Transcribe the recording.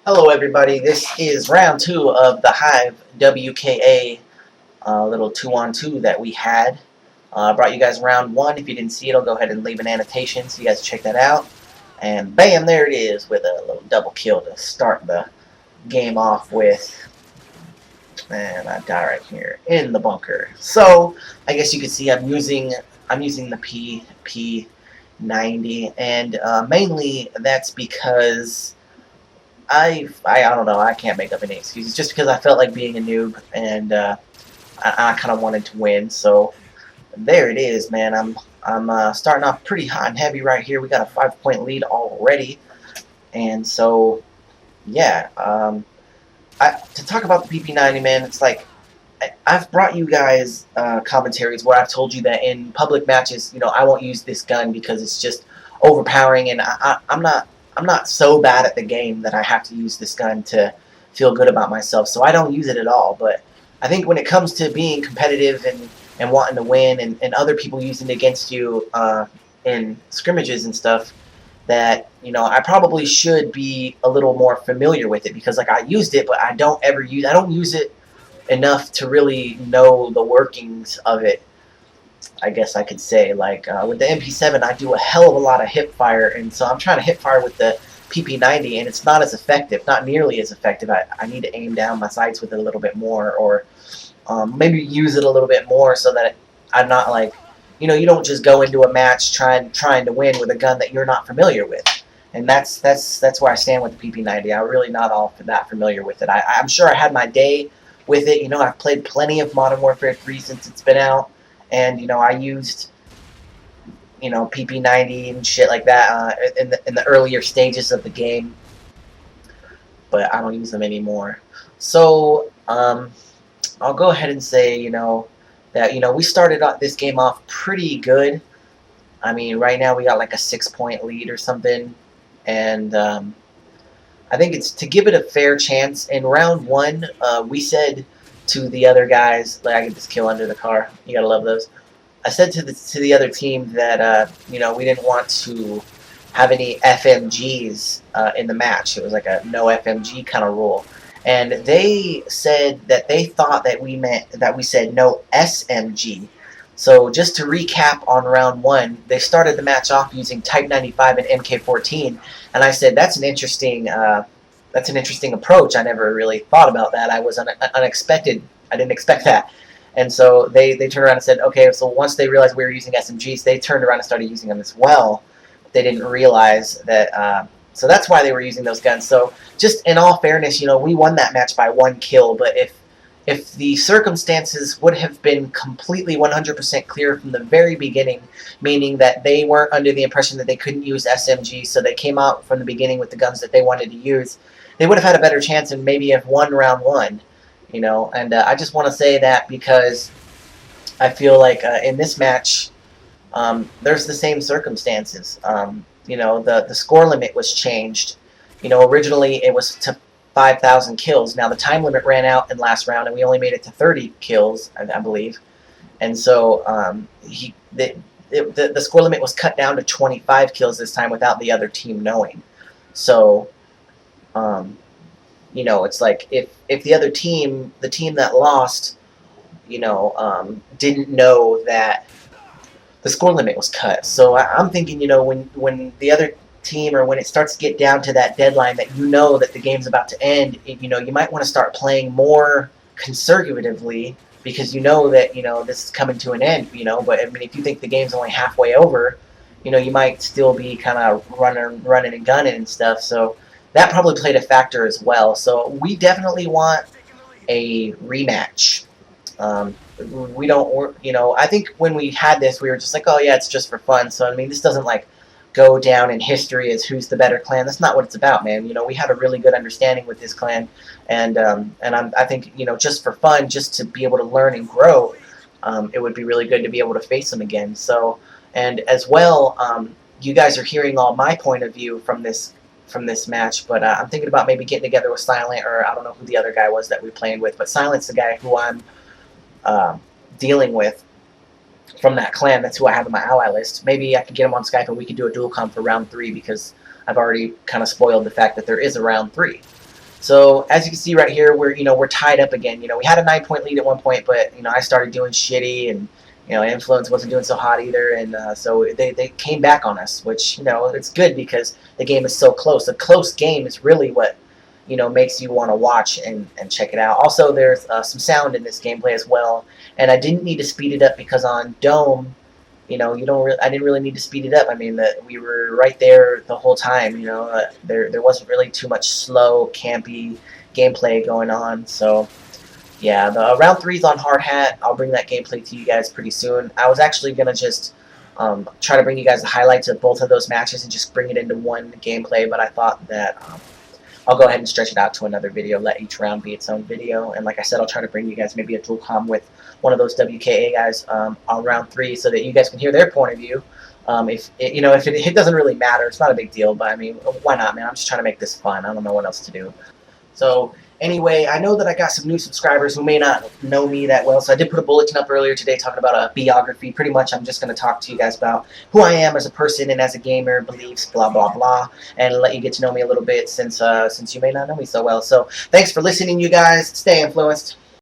Hello everybody, this is round 2 of the HivE WKA little 2-on-2 that we had. Brought you guys round 1. If you didn't see it, I'll go ahead and leave an annotation so you guys check that out. And bam, there it is with a little double kill to start the game off with. And I die right here in the bunker. So, I guess you can see I'm using the P90, and mainly that's because I don't know. I can't make up any excuses. Just because I felt like being a noob, and I kind of wanted to win. So there it is, man. I'm starting off pretty hot and heavy right here. We got a 5-point lead already, and so yeah. To talk about the PP90, man, it's like I've brought you guys commentaries where I've told you that in public matches, I won't use this gun because it's just overpowering, and I'm not so bad at the game that I have to use this gun to feel good about myself. So I don't use it at all. But I think when it comes to being competitive and wanting to win, and other people using it against you in scrimmages and stuff, that I probably should be a little more familiar with it, because like I used it, but I don't use it enough to really know the workings of it. I guess I could say, like with the MP7, I do a hell of a lot of hip fire, and so I'm trying to hip fire with the PP90, and it's not as effective, not nearly as effective. I need to aim down my sights with it a little bit more, or maybe use it a little bit more so that I'm not like, you don't just go into a match trying to win with a gun that you're not familiar with. And that's where I stand with the PP90. I'm really not all that familiar with it. I'm sure I had my day with it. I've played plenty of Modern Warfare 3 since it's been out, and I used PP90 and shit like that in the earlier stages of the game, but I don't use them anymore. So I'll go ahead and say that we started this game off pretty good. I mean, right now we got like a 6-point lead or something, and I think it's to give it a fair chance. In round 1, we said to the other guys, like, I get this kill under the car. You gotta love those. I said to the other team that we didn't want to have any FMGs in the match. It was like a no FMG kind of rule, and they said that they thought that we meant that we said no SMG. So just to recap on round 1, they started the match off using Type 95 and MK14, and I said that's an interesting approach. I never really thought about that. I was unexpected. I didn't expect that. And so they turned around and said, okay, so once they realized we were using SMGs, they turned around and started using them as well. They didn't realize that, so that's why they were using those guns. So just in all fairness, we won that match by 1 kill, but if the circumstances would have been completely 100% clear from the very beginning, meaning that they weren't under the impression that they couldn't use SMG, so they came out from the beginning with the guns that they wanted to use, they would have had a better chance and maybe have won round 1. And I just want to say that because I feel like in this match, there's the same circumstances. The score limit was changed. Originally it was to 5,000 kills. Now the time limit ran out in last round, and we only made it to 30 kills, I believe. And so the score limit was cut down to 25 kills this time without the other team knowing. So it's like if the other team, the team that lost, didn't know that the score limit was cut. So I'm thinking, when the other team, or when it starts to get down to that deadline that that the game's about to end, you might want to start playing more conservatively, because that this is coming to an end. But I mean, if you think the game's only halfway over, you might still be kind of running and gunning and stuff. So that probably played a factor as well. So we definitely want a rematch. We don't, I think when we had this, we were just like, oh yeah, it's just for fun. So I mean, this doesn't like go down in history as who's the better clan. That's not what it's about, man. We had a really good understanding with this clan, and I think just for fun, just to be able to learn and grow, it would be really good to be able to face them again. So, and as well, you guys are hearing all my point of view from this match, but I'm thinking about maybe getting together with Silent, or I don't know who the other guy was that we played with, but Silent's the guy who I'm dealing with from that clan. That's who I have in my ally list. Maybe I could get him on Skype and we could do a dual comp for round 3, because I've already kind of spoiled the fact that there is a round 3. So as you can see right here, we're tied up again. We had a 9-point lead at one point, but I started doing shitty, and Influence wasn't doing so hot either, and so they came back on us, which it's good because the game is so close. A close game is really what makes you want to watch and check it out. Also, there's some sound in this gameplay as well, and I didn't need to speed it up because on Dome, I didn't really need to speed it up. I mean, that we were right there the whole time. There wasn't really too much slow, campy gameplay going on. So yeah, the round 3 is on hard hat. I'll bring that gameplay to you guys pretty soon. I was actually gonna just try to bring you guys the highlights of both of those matches and just bring it into one gameplay, but I thought that I'll go ahead and stretch it out to another video, let each round be its own video. And like I said, I'll try to bring you guys maybe a dual comm with one of those WKA guys on round 3 so that you guys can hear their point of view. If it doesn't really matter, it's not a big deal, but I mean, why not, man? I'm just trying to make this fun. I don't know what else to do. So anyway, I know that I got some new subscribers who may not know me that well, so I did put a bulletin up earlier today talking about a biography. Pretty much I'm just going to talk to you guys about who I am as a person and as a gamer, beliefs, blah, blah, blah, and let you get to know me a little bit since you may not know me so well. So thanks for listening, you guys. Stay influenced.